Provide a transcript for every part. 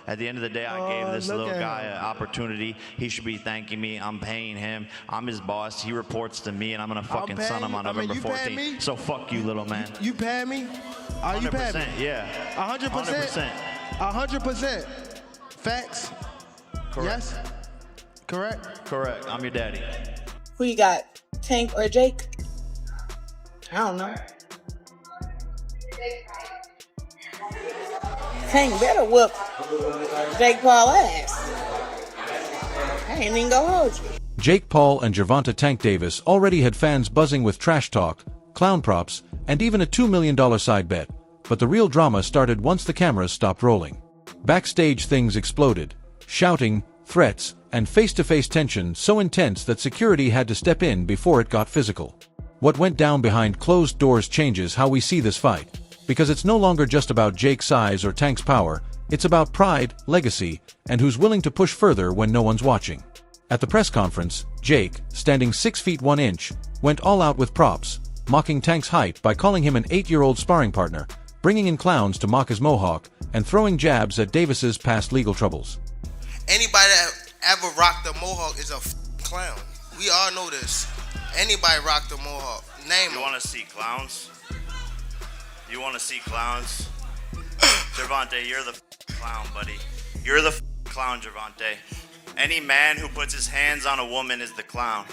at the end of the day, I gave this look little at guy him. an opportunity. He should be thanking me. I'm paying him. I'm his boss. He reports to me, and I'm gonna fucking paying son him you. on I mean, November you paying 14th. me? So fuck you, little man. You pay me? Are you paying me? 100%, yeah. 100%? 100%. Facts? Correct. Yes? Correct? Correct. I'm your daddy. Who you got, Tank or Jake? I don't know. Tank better whoop Jake Paul ass. I ain't even gonna hold you. Jake Paul and Gervonta Tank Davis already had fans buzzing with trash talk, clown props, and even a $2 million side bet. But the real drama started once the cameras stopped rolling. Backstage things exploded. Shouting, threats, and face-to-face tension so intense that security had to step in before it got physical. What went down behind closed doors changes how we see this fight. Because it's no longer just about Jake's size or Tank's power, it's about pride, legacy, and who's willing to push further when no one's watching. At the press conference, Jake, standing 6 feet 1 inch, went all out with props, mocking Tank's height by calling him an 8-year-old sparring partner, bringing in clowns to mock his mohawk, and throwing jabs at Davis's past legal troubles. Anybody that ever rocked a mohawk is a clown. We all know this. Anybody rocked a mohawk. Name You them. want to see clowns? You want to see clowns? Gervonta, you're the clown, buddy. You're the clown, Gervonta. Any man who puts his hands on a woman is the clown.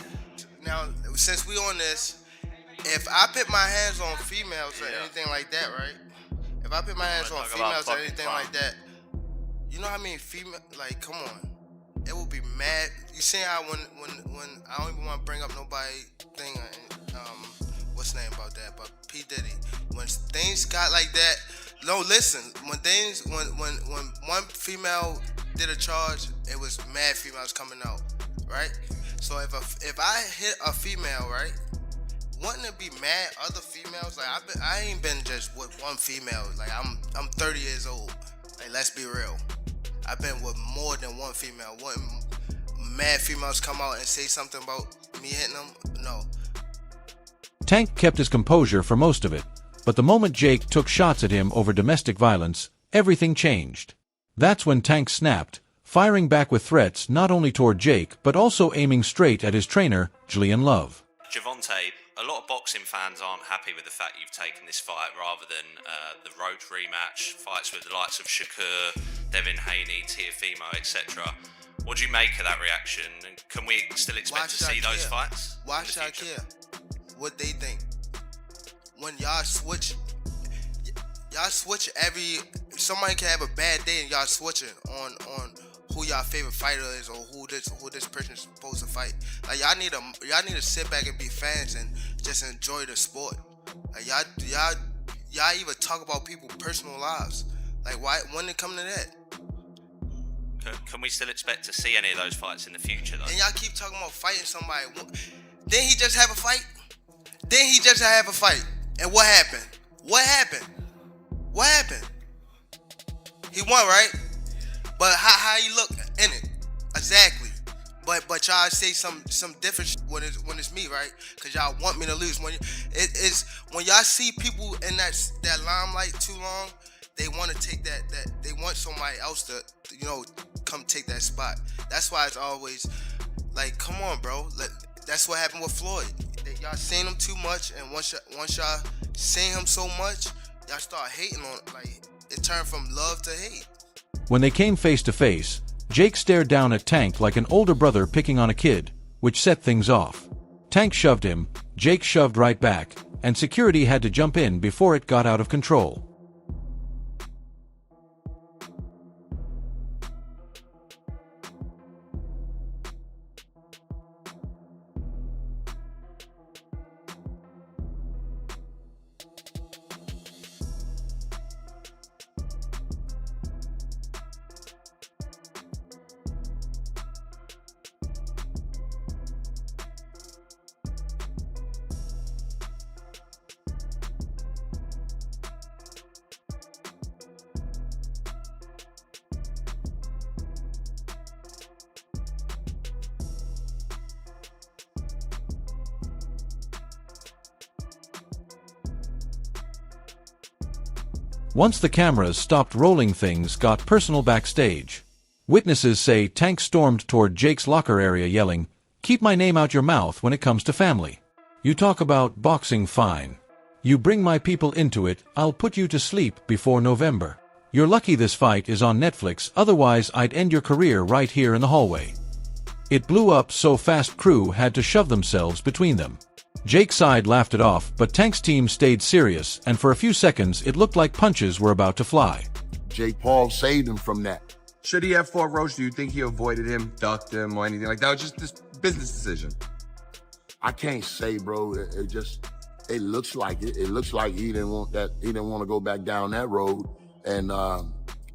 Now, since we on this, if I put my hands on females or anything like that, right? If I put my hands on talk about females or fucking anything clown. like that, you know how many female? Like, come on, it would be mad. You see how when I don't even want to bring up nobody thing, what's the name about that? But P Diddy, when things got like that, no, listen. When one female did a charge, it was mad females coming out, right? So if I hit a female, right, wouldn't it be mad other females? Like I ain't been just with one female. Like I'm 30 years old. Like let's be real. I've been with more than one female. Wouldn't mad females come out and say something about me hitting them? No. Tank kept his composure for most of it, but the moment Jake took shots at him over domestic violence, everything changed. That's when Tank snapped, firing back with threats not only toward Jake, but also aiming straight at his trainer, Julian Love. Gervonta, a lot of boxing fans aren't happy with the fact you've taken this fight rather than the road rematch, fights with the likes of Shakur, Devin Haney, Teofimo, etc. What do you make of that reaction? And can we still expect to see those fights? Why should I care what they think? When y'all switch somebody can have a bad day and y'all switching on who y'all favorite fighter is or who this person is supposed to fight. Like y'all need to sit back and be fans and just enjoy the sport. Like y'all even talk about people's personal lives. Like why when it come to that? Can we still expect to see any of those fights in the future though? And y'all keep talking about fighting somebody. Didn't he just have a fight? And what happened? He won, right? But how he look in it? Exactly. But y'all say some different when it's me, right? Cause y'all want me to lose. When y'all see people in that limelight too long, they want to take that they want somebody else to come take that spot. That's why it's always like, come on, bro. That's what happened with Floyd. Y'all seen him too much, and once y'all seen him so much, y'all start hating on it. Like it turned from love to hate. When they came face to face, Jake stared down at Tank like an older brother picking on a kid, which set things off. Tank shoved him, Jake shoved right back, and security had to jump in before it got out of control. Once the cameras stopped rolling, things got personal backstage. Witnesses say Tank stormed toward Jake's locker area yelling, "Keep my name out your mouth when it comes to family. You talk about boxing, fine. You bring my people into it, I'll put you to sleep before November. You're lucky this fight is on Netflix, otherwise I'd end your career right here in the hallway." It blew up so fast crew had to shove themselves between them. Jake's side laughed it off, but Tank's team stayed serious, and for a few seconds it looked like punches were about to fly. Jake Paul saved him from that. Should he have fought Roach? Do you think he avoided him, ducked him, or anything like that? Or just this business decision? I can't say, bro. It looks like it. It looks like he didn't want that. He didn't want to go back down that road. And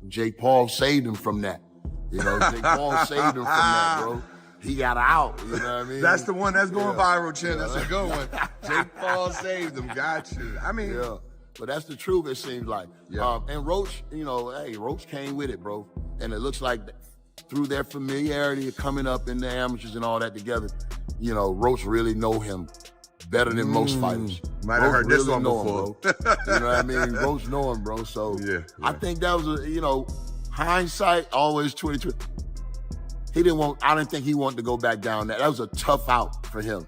Jake Paul saved him from that. You know, Jake Paul saved him from that, bro. He got out. You know what I mean? That's the one that's going viral, Chin. That's a good one. Jake Paul saved him. Got you. I mean, yeah. But that's the truth. It seems like. Yeah. And Roach, you know, hey, Roach came with it, bro. And it looks like through their familiarity of coming up in the amateurs and all that together, you know, Roach really know him better than most fighters. Might have heard this really one know before. him, bro. You know what I mean? Roach know him, bro. So yeah. I think that was a, you know, hindsight always 2020. I didn't think he wanted to go back down that. That was a tough out for him.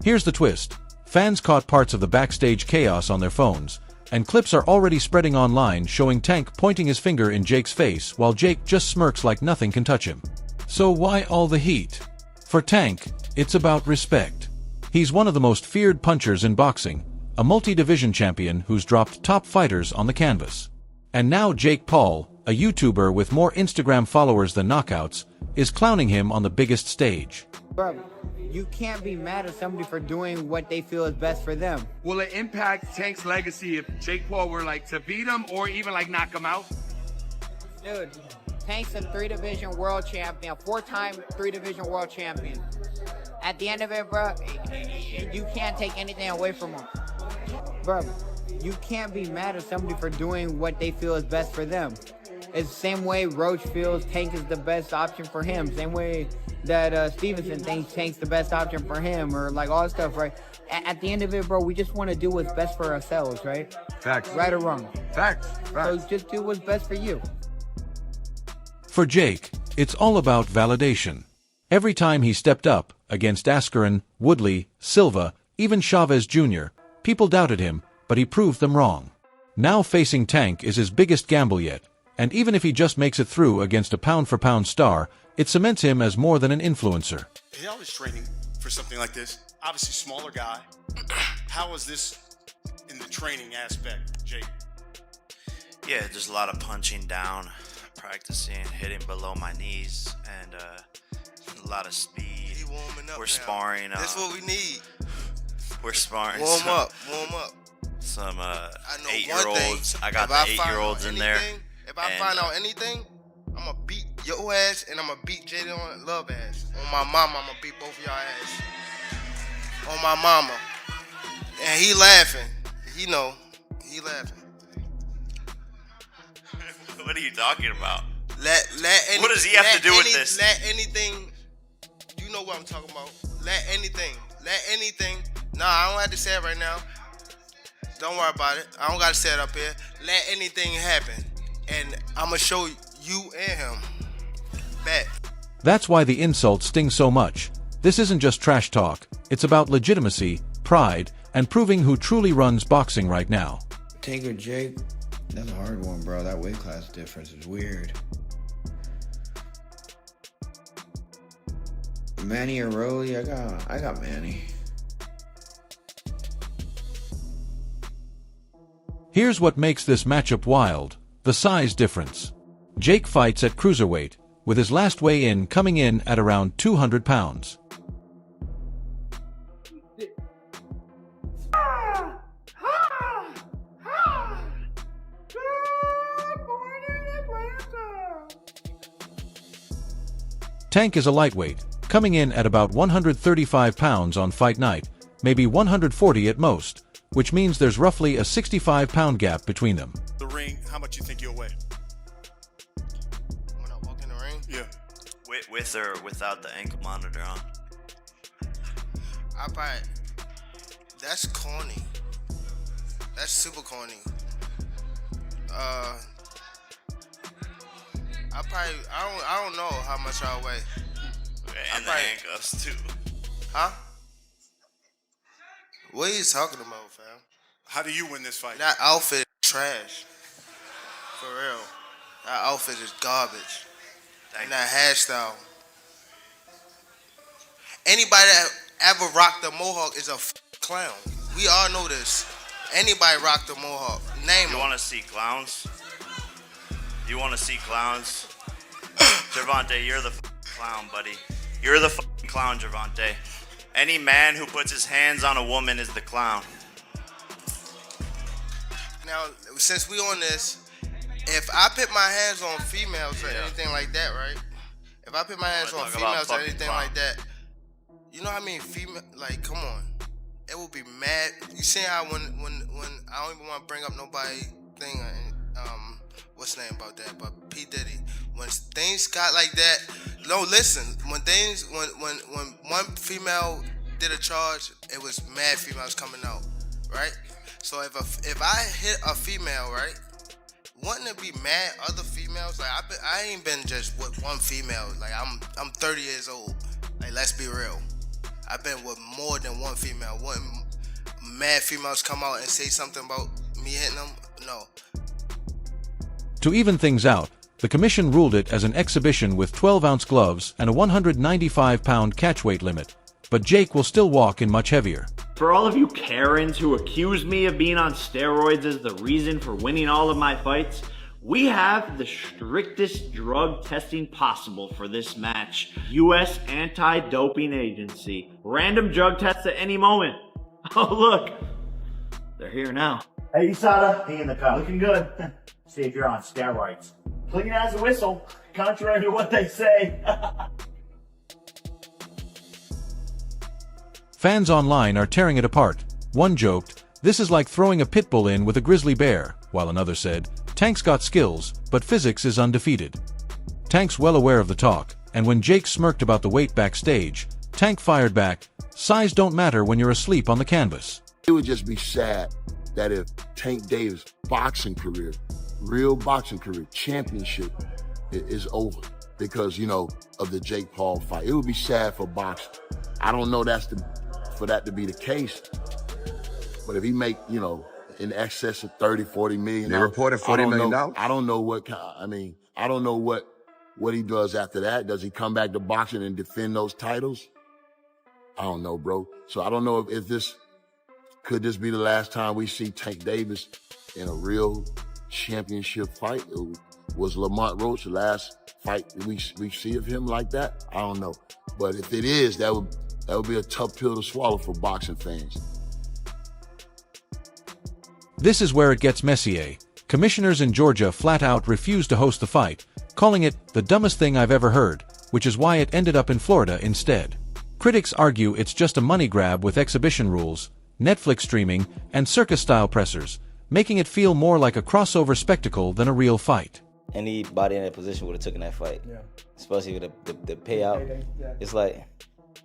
Here's the twist. Fans caught parts of the backstage chaos on their phones, and clips are already spreading online showing Tank pointing his finger in Jake's face while Jake just smirks like nothing can touch him. So why all the heat? For Tank, it's about respect. He's one of the most feared punchers in boxing, a multi-division champion who's dropped top fighters on the canvas. And now Jake Paul, a YouTuber with more Instagram followers than knockouts, is clowning him on the biggest stage. Bro, you can't be mad at somebody for doing what they feel is best for them. Will it impact Tank's legacy if Jake Paul were like to beat him or even like knock him out? Dude, Tank's a 3-division world champion, 4-time 3-division world champion. At the end of it, bro, you can't take anything away from him. Bro, you can't be mad at somebody for doing what they feel is best for them. It's the same way Roach feels Tank is the best option for him. Same way that Stevenson thinks Tank's the best option for him, or like all that stuff, right? At the end of it, bro, we just want to do what's best for ourselves, right? Facts. Right or wrong. Facts. So just do what's best for you. For Jake, it's all about validation. Every time he stepped up against Askren, Woodley, Silva, even Chavez Jr., people doubted him, but he proved them wrong. Now facing Tank is his biggest gamble yet, and even if he just makes it through against a pound-for-pound star, it cements him as more than an influencer. I was training for something like this. Obviously, smaller guy. How was this in the training aspect, Jake? Yeah, just a lot of punching down, practicing, hitting below my knees, and a lot of speed. He warming up. We're now. sparring. That's what we need. We're sparring. Warm up. Some I know 8-year-olds. one thing. I got If the 8-year-olds in there. If I find out anything, I'm going to beat your ass and I'm going to beat Jaden Love ass. On my mama, I'm going to beat both of y'all ass. On my mama. And he laughing. He know. He laughing. What are you talking about? What does he have to do with this? Let anything. You know what I'm talking about. Let anything. Nah, I don't have to say it right now. Don't worry about it. I don't got to say it up here. Let anything happen. And I'm going to show you and him. Bet. That's why the insults sting so much. This isn't just trash talk. It's about legitimacy, pride, and proving who truly runs boxing right now. Tank or Jake? That's a hard one, bro. That weight class difference is weird. Manny or Rolly? I got Manny. Here's what makes this matchup wild: the size difference. Jake fights at cruiserweight, with his last weigh-in coming in at around 200 pounds. Tank is a lightweight, coming in at about 135 pounds on fight night, maybe 140 at most, which means there's roughly a 65-pound gap between them. The ring, how much you think you'll weigh? When I walk in the ring? Yeah. With or without the ankle monitor on? I probably. That's corny. That's super corny. I don't know how much I weigh. And the handcuffs too. Huh? What are you talking about, fam? How do you win this fight? That outfit is trash. For real. That outfit is garbage. And that hairstyle. Anybody that ever rocked a mohawk is a clown. We all know this. Anybody rocked a mohawk. Name You them. want to see clowns? You want to see clowns? Gervonta, you're the clown, buddy. You're the clown, Gervonta. Any man who puts his hands on a woman is the clown. Now, since we on this, if I put my hands on females or anything like that, right? If I put my hands on females or anything like that, you know how I mean? Female, like, come on. It will be mad. You see how when I don't even want to bring up nobody thing, what's the name about that? But P Diddy, when things got like that, no, listen. When one female did a charge, it was mad females coming out, right? So if I hit a female, right, wouldn't it be mad other females? Like I ain't been just with one female. Like I'm 30 years old. Like let's be real. I've been with more than one female. Wouldn't mad females come out and say something about me hitting them? No. To even things out, the commission ruled it as an exhibition with 12-ounce gloves and a 195-pound catchweight limit. But Jake will still walk in much heavier. For all of you Karens who accuse me of being on steroids as the reason for winning all of my fights, we have the strictest drug testing possible for this match. U.S. Anti-Doping Agency. Random drug tests at any moment. Oh look, they're here now. Hey USADA, he in the car. Looking good. See if you're on steroids. Clean as a whistle, contrary to what they say. Fans online are tearing it apart. One joked, "This is like throwing a pit bull in with a grizzly bear," while another said, "Tank's got skills, but physics is undefeated." Tank's well aware of the talk, and when Jake smirked about the weight backstage, Tank fired back, "Size don't matter when you're asleep on the canvas." It would just be sad that if Tank Davis' boxing career, real boxing career, championship is over because, you know, of the Jake Paul fight. It would be sad for boxing. I don't know for that to be the case. But if he make, you know, in excess of 30, 40 million. They reported $40 million. I don't know what I don't know what he does after that. Does he come back to boxing and defend those titles? I don't know, bro. So I don't know if this could this be the last time we see Tank Davis in a real championship fight? Was Lamont Roach the last fight we see of him like that? I don't know. But if it is, that would be a tough pill to swallow for boxing fans. This is where it gets messy. Commissioners in Georgia flat out refused to host the fight, calling it the dumbest thing I've ever heard, which is why it ended up in Florida instead. Critics argue it's just a money grab with exhibition rules, Netflix streaming, and circus-style pressers, making it feel more like a crossover spectacle than a real fight. Anybody in that position would have taken that fight, especially with the payout. It's like,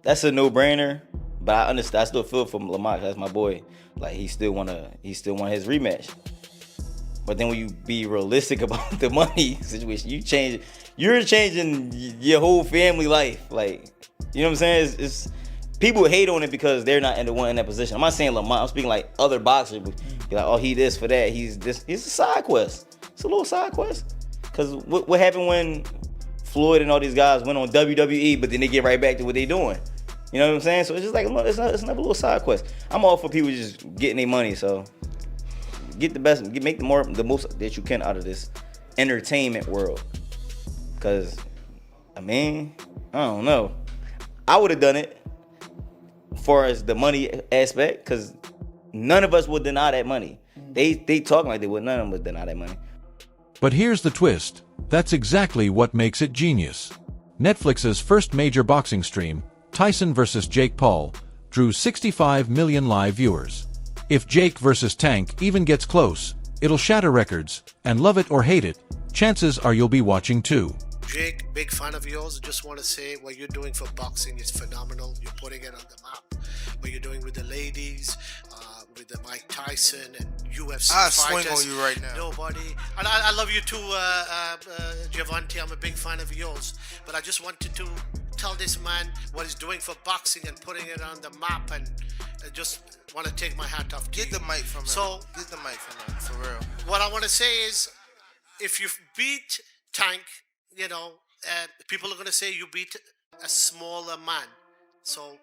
that's a no-brainer, but I understand. I still feel for Lamont. That's my boy. Like he still want his rematch. But then when you be realistic about the money situation, you're changing your whole family life. Like, you know what I'm saying? It's people hate on it because they're not in that position. I'm not saying Lamont. I'm speaking like other boxers. Be like, oh, he this for that. He's this. It's a side quest. It's a little side quest. Because what happened when Floyd and all these guys went on WWE, but then they get right back to what they doing? You know what I'm saying? So it's just like, it's another little side quest. I'm all for people just getting their money, so get the best, make the most that you can out of this entertainment world. Because, I mean, I don't know. I would have done it as far as the money aspect, because none of us would deny that money. They talking like they would, none of them would deny that money. But here's the twist. That's exactly what makes it genius. Netflix's first major boxing stream, Tyson vs. Jake Paul, drew 65 million live viewers. If Jake vs. Tank even gets close, it'll shatter records, and love it or hate it, chances are you'll be watching too. Jake, big fan of yours. Just want to say what you're doing for boxing is phenomenal. You're putting it on the map. What you're doing with the ladies, with the Mike Tyson and UFC I'll fighters. swing on you right now. Nobody. And I love you too, Gervonta. I'm a big fan of yours. But I just wanted to tell this man what he's doing for boxing and putting it on the map, and I just want to take my hat off to Get you. the mic from him. So, Get the mic from him, for real. what I want to say is, if you beat Tank, people are going to say you beat a smaller man. So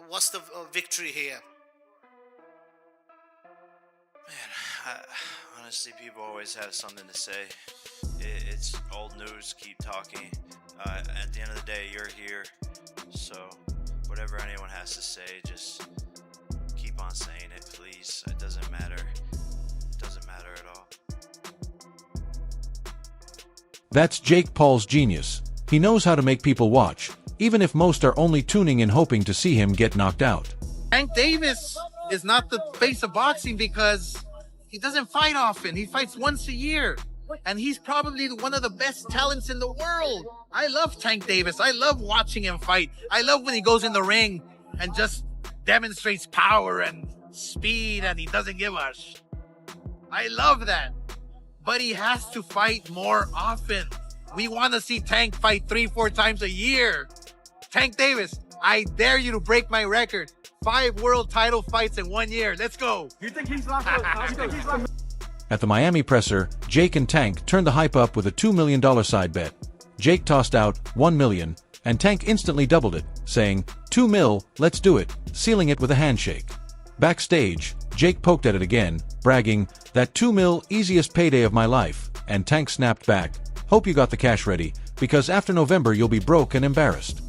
what's the victory here? Man, honestly, people always have something to say. It's old news. Keep talking. At the end of the day, you're here. So whatever anyone has to say, just keep on saying it, please. It doesn't matter. It doesn't matter at all. That's Jake Paul's genius. He knows how to make people watch, even if most are only tuning in hoping to see him get knocked out. Tank Davis is not the face of boxing because he doesn't fight often. He fights once a year. And he's probably one of the best talents in the world. I love Tank Davis. I love watching him fight. I love when he goes in the ring and just demonstrates power and speed and he doesn't give a sh. I love that. But he has to fight more often. We want to see Tank fight 3-4 times a year. Tank Davis, I dare you to break my record. 5 world title fights in 1 year. Let's go. You think he's lost? At the Miami presser, Jake and Tank turned the hype up with a $2 million side bet. Jake tossed out $1 million, and Tank instantly doubled it, saying, $2 mil, let's do it, sealing it with a handshake. Backstage, Jake poked at it again, bragging, that $2 mil, easiest payday of my life, and Tank snapped back, hope you got the cash ready, because after November you'll be broke and embarrassed.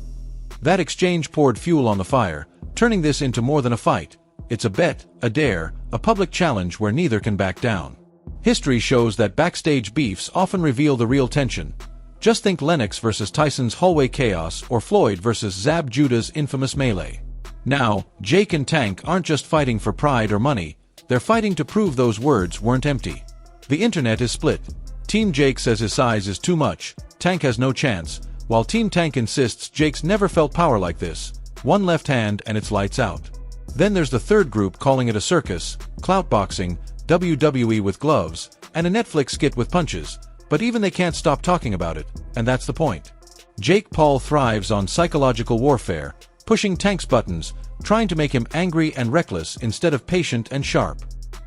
That exchange poured fuel on the fire, turning this into more than a fight. It's a bet, a dare, a public challenge where neither can back down. History shows that backstage beefs often reveal the real tension. Just think Lennox versus Tyson's hallway chaos or Floyd versus Zab Judah's infamous melee. Now, Jake and Tank aren't just fighting for pride or money, they're fighting to prove those words weren't empty. The internet is split. Team Jake says his size is too much, Tank has no chance, while Team Tank insists Jake's never felt power like this. One left hand and it's lights out. Then there's the third group calling it a circus, clout boxing, WWE with gloves, and a Netflix skit with punches, but even they can't stop talking about it, and that's the point. Jake Paul thrives on psychological warfare, pushing Tank's buttons, trying to make him angry and reckless instead of patient and sharp.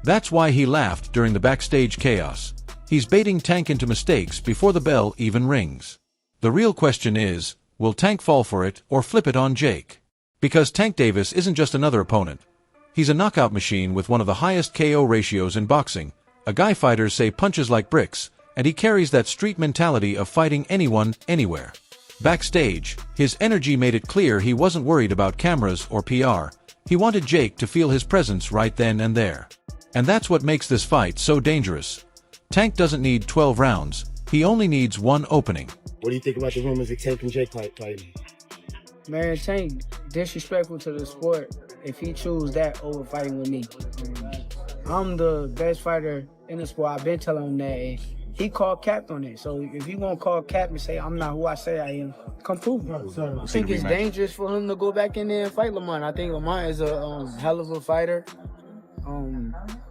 That's why he laughed during the backstage chaos. He's baiting Tank into mistakes before the bell even rings. The real question is, will Tank fall for it or flip it on Jake? Because Tank Davis isn't just another opponent. He's a knockout machine with one of the highest KO ratios in boxing. A guy fighters say punches like bricks, and he carries that street mentality of fighting anyone, anywhere. Backstage, his energy made it clear he wasn't worried about cameras or PR. He wanted Jake to feel his presence right then and there. And that's what makes this fight so dangerous. Tank doesn't need 12 rounds, he only needs one opening. What do you think about the rumors of Tank and Jake fighting? Man, Tank disrespectful to the sport if he choose that over fighting with me. I'm the best fighter in the sport. I've been telling him that. And he called cap on it. So if he won't call cap and say I'm not who I say I am, come prove it. I think it's dangerous for him to go back in there and fight Lamont. I think Lamont is a hell of a fighter.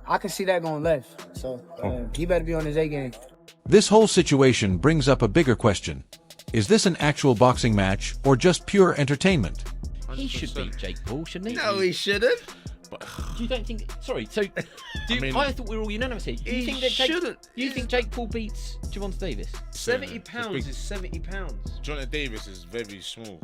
I can see that going left. So he better be on his A game. This whole situation brings up a bigger question. Is this an actual boxing match or just pure entertainment? He should beat Jake Paul, shouldn't he? No, he shouldn't. You don't think? Sorry. So, I thought we were all unanimous here. You think that you think Jake Paul beats Gervonta Davis? 70 pounds is 70 pounds. Gervonta Davis is very small.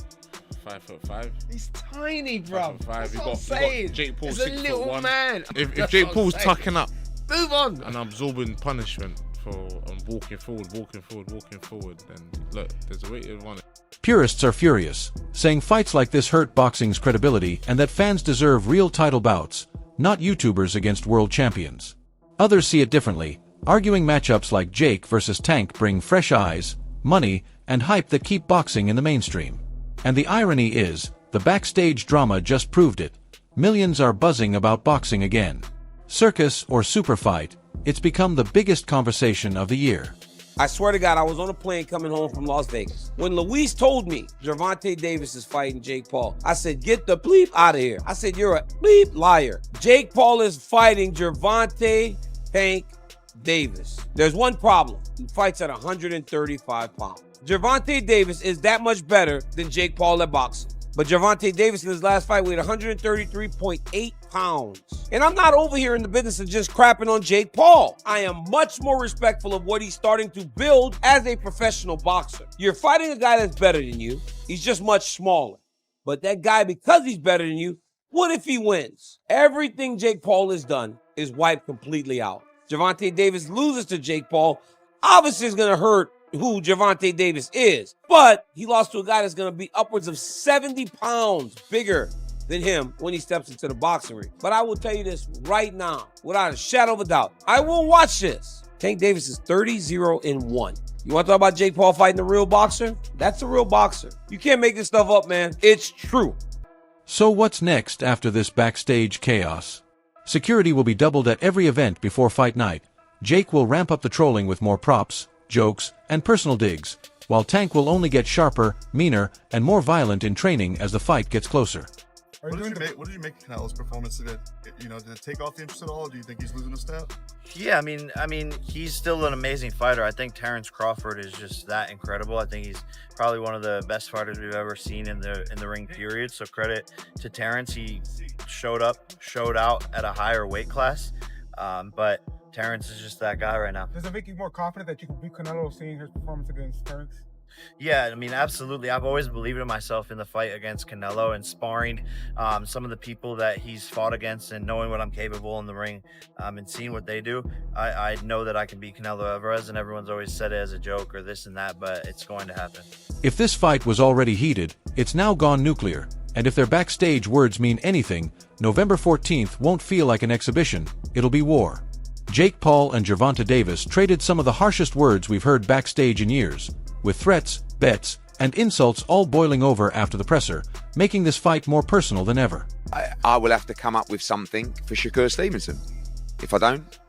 5'5". He's tiny, bro. 5'5". You got Jake Paul He's 6'1". a little man. If Jake Paul's tucking up, move on, and absorbing punishment for walking forward, then look, there's a way to run it. Purists are furious, saying fights like this hurt boxing's credibility and that fans deserve real title bouts, not YouTubers against world champions. Others see it differently, arguing matchups like Jake versus Tank bring fresh eyes, money, and hype that keep boxing in the mainstream. And the irony is, the backstage drama just proved it. Millions are buzzing about boxing again. Circus or super fight, it's become the biggest conversation of the year. I swear to God, I was on a plane coming home from Las Vegas. When Luis told me Gervonta Davis is fighting Jake Paul, I said, get the bleep out of here. I said, you're a bleep liar. Jake Paul is fighting Gervonta Tank Davis. There's one problem. He fights at 135 pounds. Gervonta Davis is that much better than Jake Paul at boxing. But Gervonta Davis in his last fight weighed 133.8 pounds. And I'm not over here in the business of just crapping on Jake Paul. I am much more respectful of what he's starting to build as a professional boxer. You're fighting a guy that's better than you. He's just much smaller. But that guy, because he's better than you, what if he wins? Everything Jake Paul has done is wiped completely out. Gervonta Davis loses to Jake Paul. Obviously, it's going to hurt who Gervonta Davis is. But he lost to a guy that's going to be upwards of 70 pounds bigger than him when he steps into the boxing ring. But I will tell you this right now, without a shadow of a doubt. I will watch this. Tank Davis is 30-0-1. You want to talk about Jake Paul fighting the real boxer? That's a real boxer. You can't make this stuff up, man. It's true. So what's next after this backstage chaos? Security will be doubled at every event before fight night. Jake will ramp up the trolling with more props, jokes, and personal digs, while Tank will only get sharper, meaner, and more violent in training as the fight gets closer. What did you make of Canelo's performance today? Did it take off the interest at all? Or do you think he's losing a step? Yeah, I mean, he's still an amazing fighter. I think Terrence Crawford is just that incredible. I think he's probably one of the best fighters we've ever seen in the ring, period. So credit to Terrence. He showed out at a higher weight class. But Terrence is just that guy right now. Does it make you more confident that you can beat Canelo seeing his performance against Terrence? Yeah, I mean, absolutely. I've always believed in myself in the fight against Canelo and sparring some of the people that he's fought against and knowing what I'm capable in the ring and seeing what they do. I know that I can beat Canelo Alvarez, and everyone's always said it as a joke or this and that, but it's going to happen. If this fight was already heated, it's now gone nuclear. And if their backstage words mean anything, November 14th won't feel like an exhibition, it'll be war. Jake Paul and Gervonta Davis traded some of the harshest words we've heard backstage in years, with threats, bets, and insults all boiling over after the presser, making this fight more personal than ever. I will have to come up with something for Shakur Stevenson. If I don't,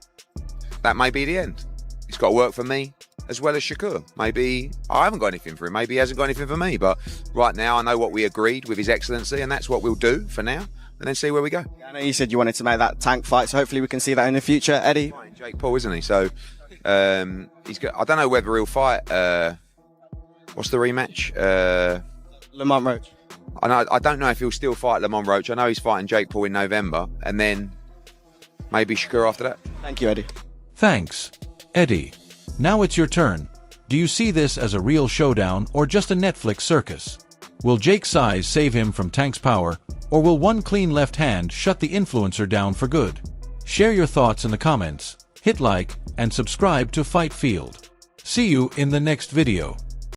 that may be the end. It's got to work for me as well as Shakur. Maybe I haven't got anything for him. Maybe he hasn't got anything for me. But right now I know what we agreed with His Excellency, and that's what we'll do for now, and then see where we go. I know you said you wanted to make that Tank fight, so hopefully we can see that in the future, Eddie. Jake Paul, isn't he? So he's got. I don't know whether he'll fight. What's the rematch? Lamont Roach. I don't know if he'll still fight Lamont Roach. I know he's fighting Jake Paul in November, and then maybe Shakur after that. Thank you, Eddie. Thanks, Eddie. Now it's your turn. Do you see this as a real showdown or just a Netflix circus? Will Jake's size save him from Tank's power, or will one clean left hand shut the influencer down for good? Share your thoughts in the comments, hit like, and subscribe to Fight Field. See you in the next video.